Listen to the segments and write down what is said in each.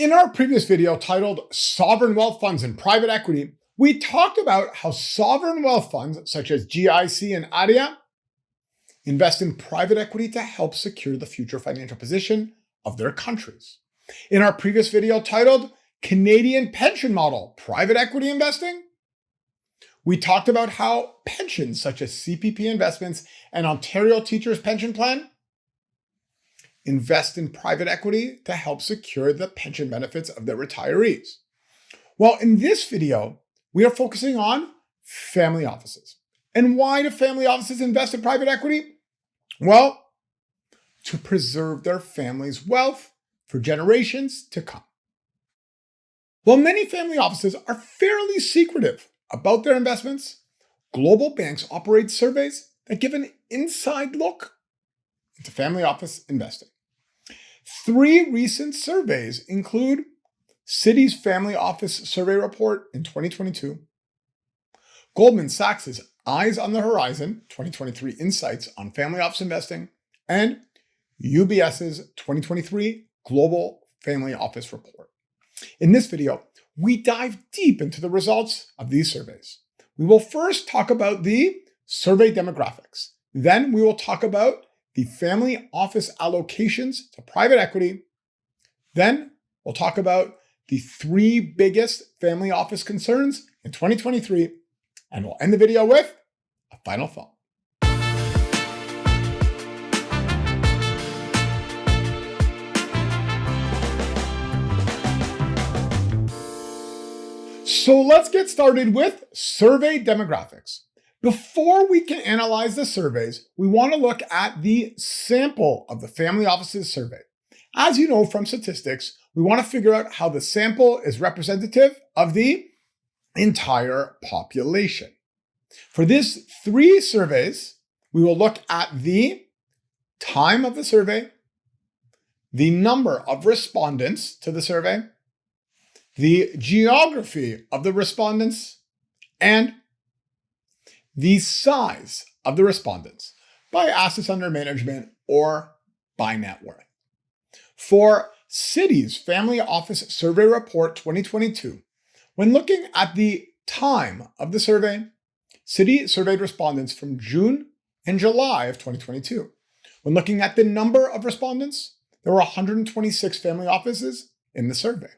In our previous video titled Sovereign Wealth Funds and Private Equity, we talked about how sovereign wealth funds such as GIC and ADIA invest in private equity to help secure the future financial position of their countries. In our previous video titled Canadian Pension Model, Private Equity Investing, we talked about how pensions such as CPP Investments and Ontario Teachers Pension Plan invest in private equity to help secure the pension benefits of their retirees. Well, in this video, we are focusing on family offices. And why do family offices invest in private equity? Well, to preserve their family's wealth for generations to come. While many family offices are fairly secretive about their investments, global banks operate surveys that give an inside look into family office investing. 3 recent surveys include Citi's Family Office Survey Report in 2022, Goldman Sachs' Eyes on the Horizon 2023 Insights on Family Office Investing, and UBS's 2023 Global Family Office Report. In this video, we dive deep into the results of these surveys. We will first talk about the survey demographics. Then we will talk about the family office allocations to private equity. Then we'll talk about the 3 biggest family office concerns in 2023. And we'll end the video with a final thought. So let's get started with survey demographics. Before we can analyze the surveys, we want to look at the sample of the family offices surveyed. As you know from statistics, we want to figure out how the sample is representative of the entire population. For these 3 surveys, we will look at the time of the survey, the number of respondents to the survey, the geography of the respondents, and the size of the respondents by assets under management or by net worth. For Citi's Family Office Survey Report 2022, when looking at the time of the survey, Citi surveyed respondents from June and July of 2022. When looking at the number of respondents, there were 126 family offices in the survey.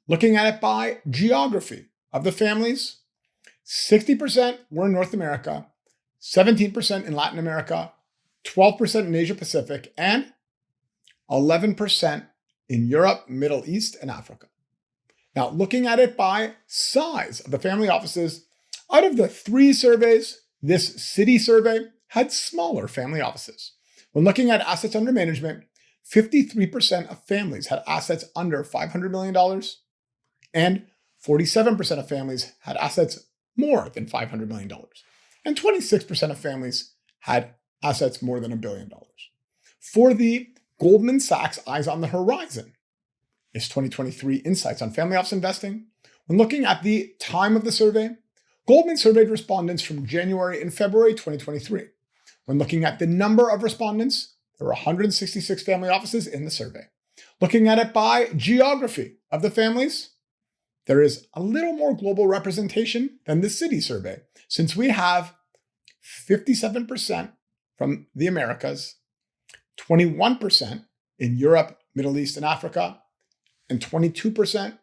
Looking at it by geography of the families, 60% were in North America, 17% in Latin America, 12% in Asia Pacific, and 11% in Europe, Middle East, and Africa. Now, looking at it by size of the family offices, out of the 3 surveys, this Citi survey had smaller family offices. When looking at assets under management, 53% of families had assets under $500 million, and 47% of families had assets more than $500 million, and 26% of families had assets more than $1 billion. For the Goldman Sachs Eyes on the Horizon, its 2023 Insights on Family Office Investing, when looking at the time of the survey, Goldman surveyed respondents from January and February 2023. When looking at the number of respondents, there were 166 family offices in the survey. Looking at it by geography of the families, there is a little more global representation than the Citi survey, since we have 57% from the Americas, 21% in Europe, Middle East, and Africa, and 22%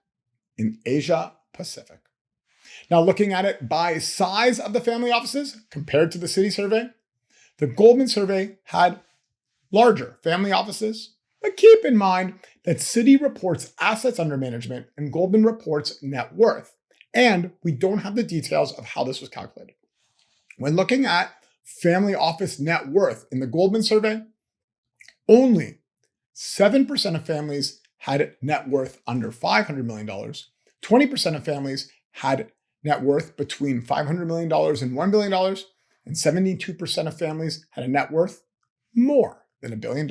in Asia Pacific. Now, looking at it by size of the family offices compared to the Citi survey, the Goldman survey had larger family offices, but keep in mind that Citi reports assets under management and Goldman reports net worth, and we don't have the details of how this was calculated. When looking at family office net worth in the Goldman survey, only 7% of families had net worth under $500 million, 20% of families had net worth between $500 million and $1 billion, and 72% of families had a net worth more than $1 billion.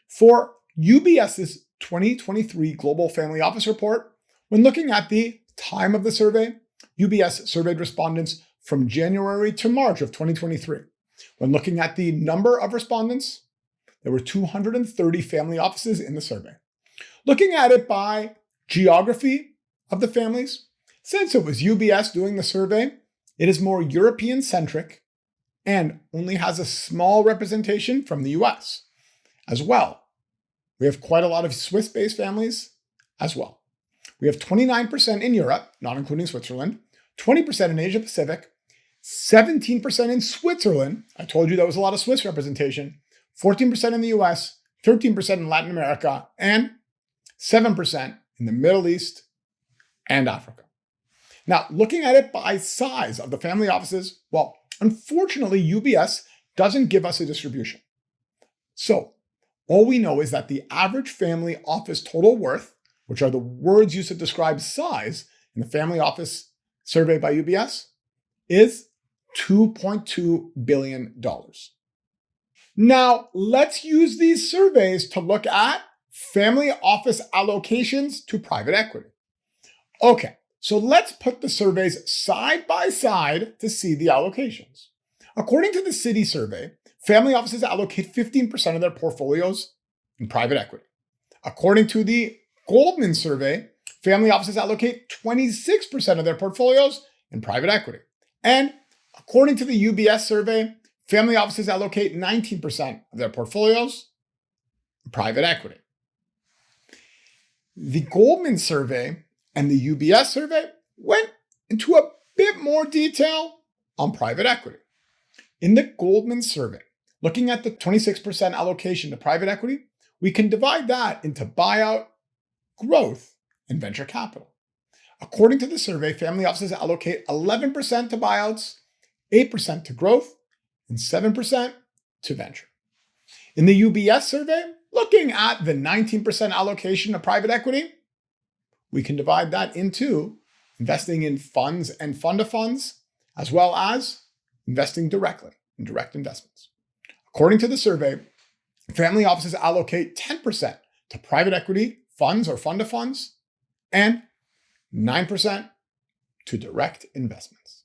For UBS's 2023 Global Family Office Report, when looking at the time of the survey, UBS surveyed respondents from January to March of 2023. When looking at the number of respondents, there were 230 family offices in the survey. Looking at it by geography of the families, since it was UBS doing the survey, it is more European-centric and only has a small representation from the US as well. We have quite a lot of Swiss-based families as well. We have 29% in Europe, not including Switzerland, 20% in Asia Pacific, 17% in Switzerland. I told you that was a lot of Swiss representation, 14% in the US, 13% in Latin America, and 7% in the Middle East and Africa. Now, looking at it by size of the family offices, well, unfortunately, UBS doesn't give us a distribution. So all we know is that the average family office total worth, which are the words used to describe size in the family office survey by UBS, is $2.2 billion. Now, let's use these surveys to look at family office allocations to private equity. Okay, so let's put the surveys side by side to see the allocations. According to the Citi survey, family offices allocate 15% of their portfolios in private equity. According to the Goldman survey, family offices allocate 26% of their portfolios in private equity. And according to the UBS survey, family offices allocate 19% of their portfolios in private equity. The Goldman survey and the UBS survey went into a bit more detail on private equity. In the Goldman survey, looking at the 26% allocation to private equity, we can divide that into buyout, growth, and venture capital. According to the survey, family offices allocate 11% to buyouts, 8% to growth, and 7% to venture. In the UBS survey, looking at the 19% allocation to private equity, we can divide that into investing in funds and fund of funds, as well as investing directly in direct investments. According to the survey, family offices allocate 10% to private equity funds or fund of funds, and 9% to direct investments.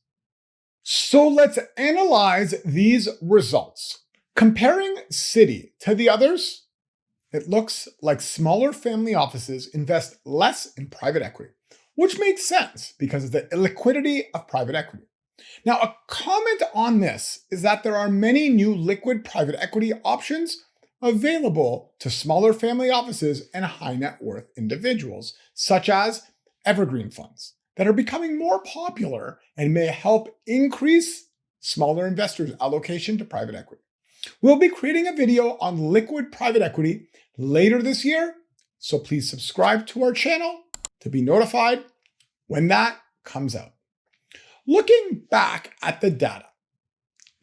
So let's analyze these results. Comparing Citi to the others, it looks like smaller family offices invest less in private equity, which makes sense because of the illiquidity of private equity. Now, a comment on this is that there are many new liquid private equity options available to smaller family offices and high net worth individuals, such as evergreen funds, that are becoming more popular and may help increase smaller investors' allocation to private equity. We'll be creating a video on liquid private equity later this year, so please subscribe to our channel to be notified when that comes out. Looking back at the data,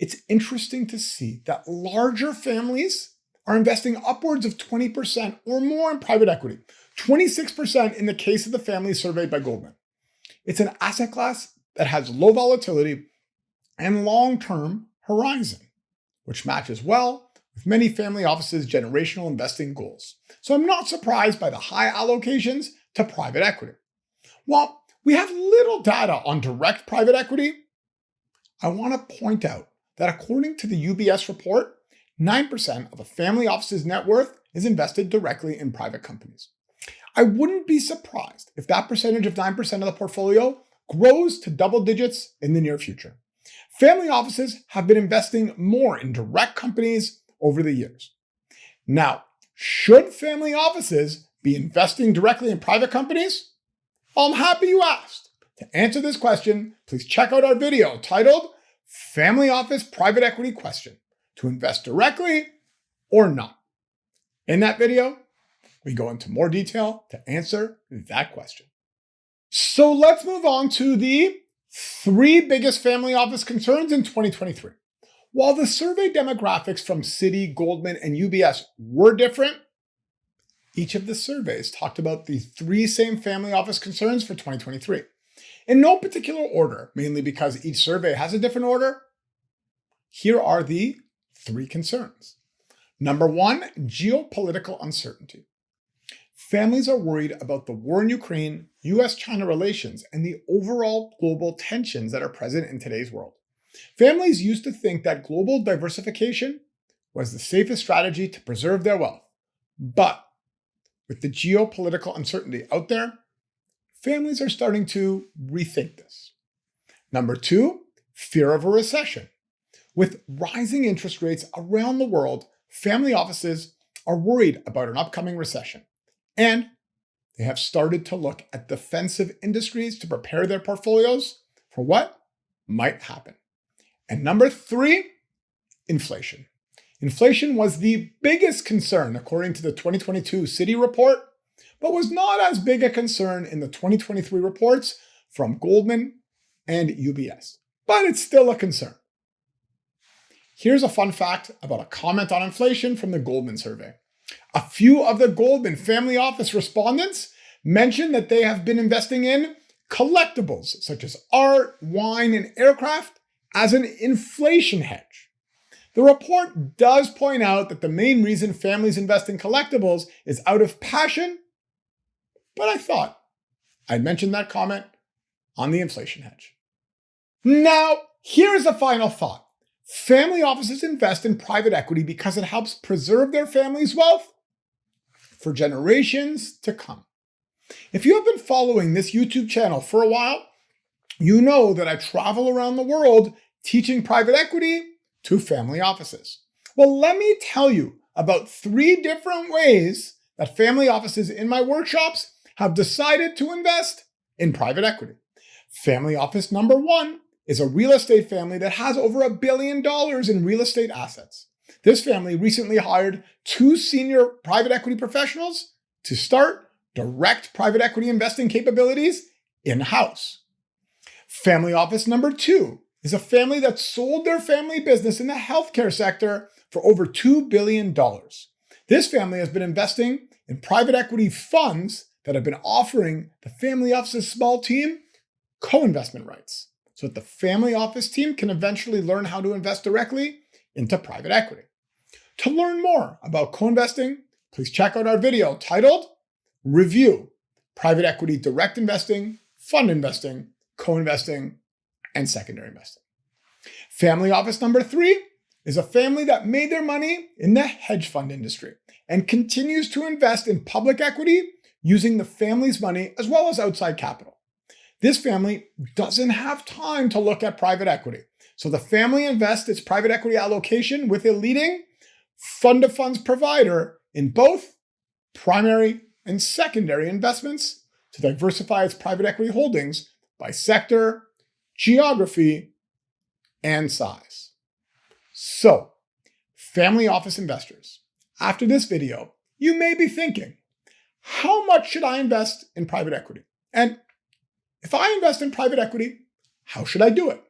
it's interesting to see that larger families are investing upwards of 20% or more in private equity, 26% in the case of the family surveyed by Goldman. It's an asset class that has low volatility and long-term horizon, which matches well with many family offices' generational investing goals. So I'm not surprised by the high allocations to private equity. While we have little data on direct private equity, I want to point out that according to the UBS report, 9% of a family office's net worth is invested directly in private companies. I wouldn't be surprised if that percentage of 9% of the portfolio grows to double digits in the near future. Family offices have been investing more in direct companies over the years. Now, should family offices be investing directly in private companies? Well, I'm happy you asked. To answer this question, please check out our video titled Family Office Private Equity Question: to invest directly or not. In that video, we go into more detail to answer that question. So let's move on to the 3 biggest family office concerns in 2023. While the survey demographics from Citi, Goldman, and UBS were different, each of the surveys talked about the 3 same family office concerns for 2023. In no particular order, mainly because each survey has a different order, here are the 3 concerns. Number 1, geopolitical uncertainty. Families are worried about the war in Ukraine, US-China relations, and the overall global tensions that are present in today's world. Families used to think that global diversification was the safest strategy to preserve their wealth. But with the geopolitical uncertainty out there, families are starting to rethink this. Number 2, fear of a recession. With rising interest rates around the world, family offices are worried about an upcoming recession, and they have started to look at defensive industries to prepare their portfolios for what might happen. And number 3, inflation. Inflation was the biggest concern according to the 2022 Citi report, but was not as big a concern in the 2023 reports from Goldman and UBS. But it's still a concern. Here's a fun fact about a comment on inflation from the Goldman survey. A few of the Goldman family office respondents mentioned that they have been investing in collectibles such as art, wine, and aircraft as an inflation hedge. The report does point out that the main reason families invest in collectibles is out of passion, but I thought I'd mention that comment on the inflation hedge. Now, here's a final thought. Family offices invest in private equity because it helps preserve their family's wealth for generations to come. If you have been following this YouTube channel for a while, you know that I travel around the world teaching private equity to family offices. Well, let me tell you about 3 different ways that family offices in my workshops have decided to invest in private equity. Family office number 1 is a real estate family that has over $1 billion in real estate assets. This family recently hired 2 senior private equity professionals to start direct private equity investing capabilities in-house. Family office number 2 is a family that sold their family business in the healthcare sector for over $2 billion. This family has been investing in private equity funds that have been offering the family office's small team co-investment rights, so that the family office team can eventually learn how to invest directly into private equity. To learn more about co-investing, please check out our video titled Review Private Equity Direct Investing, Fund Investing, Co-investing, and Secondary Investing. Family office number 3 is a family that made their money in the hedge fund industry and continues to invest in public equity using the family's money as well as outside capital. This family doesn't have time to look at private equity, so the family invests its private equity allocation with a leading fund-of-funds provider in both primary and secondary investments to diversify its private equity holdings by sector, geography, and size. So, family office investors, after this video, you may be thinking, how much should I invest in private equity? And if I invest in private equity, how should I do it?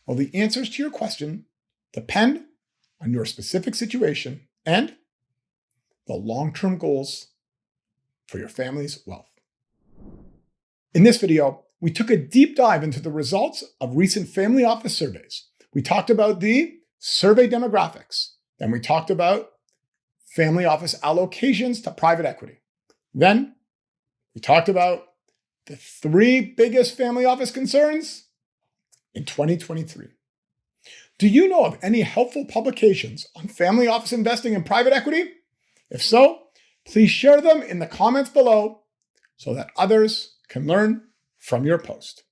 Well, the answers to your question depend on your specific situation and the long-term goals for your family's wealth. In this video, we took a deep dive into the results of recent family office surveys. We talked about the survey demographics. Then we talked about family office allocations to private equity. Then we talked about the 3 biggest family office concerns in 2023. Do you know of any helpful publications on family office investing in private equity? If so, please share them in the comments below so that others can learn from your post.